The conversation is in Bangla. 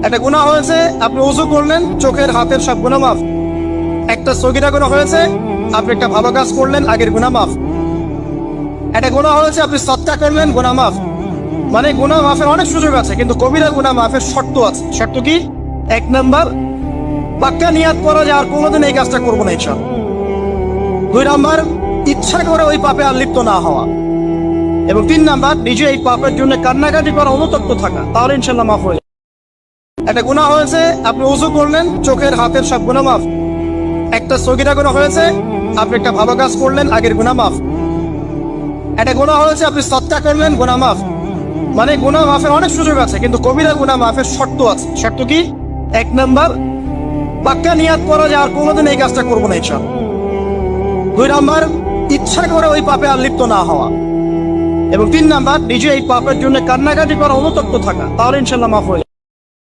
একটা গুনাহ হয়েছে, আপনি ওযু করলেন, চোখের হাতের সব গুনাহ মাফ। একটা সগীরা গুনাহ হয়েছে, আপনি একটা ভালো কাজ করলেন, আগের গুনাহ মাফ। একটা গুনাহ হয়েছে, আপনি সদকা করলেন, গুনাহ মাফ। মানে গুনাহ মাফের অনেক সুযোগ আছে, কিন্তু কবিরা গুনাহ মাফের শর্ত আছে। শর্ত কি? 1 নাম্বার, পাক্কা নিয়াত করা যে আর কোনোদিন এই কাজটা করবো না ইনশাআল্লাহ। 2 নাম্বার, ইচ্ছা করে ওই পাপে আর লিপ্ত না হওয়া। এবং 3 নাম্বার, নিজে এই পাপের জন্য কান্নাকাটি করা, অনুতপ্ত থাকা, তাহলে ইনশাআল্লাহ মাফ হয়ে যাবে। একটা গুনাহ হয়েছে, আপনি ওযু করলেন, চোখের হাতের সব গুনাহ মাফ। একটা সগীরা গুনাহ হয়েছে, আপনি একটা ভালো কাজ করলেন, আগের গুনাহ মাফ। একটা গুনাহ হয়েছে, আপনি সদকা করলেন, গুনাহ মাফ। মানে গুনাহ মাফের অনেক সুযোগ আছে, কিন্তু কবিরা গুনাহ মাফের শর্ত আছে। শর্ত কি? 1 নাম্বার, পাক্কা নিয়াত করা যে আর কোনোদিন এই কাজটা করবো না ইনশাআল্লাহ। 2 নাম্বার, ইচ্ছা করে ওই পাপে আর লিপ্ত না হওয়া। এবং 3 নাম্বার, নিজে এই পাপের জন্য কান্নাকাটি করা, অনুতপ্ত থাকা, তাহলে ইনশাআল্লাহ মাফ হয়ে যাবে।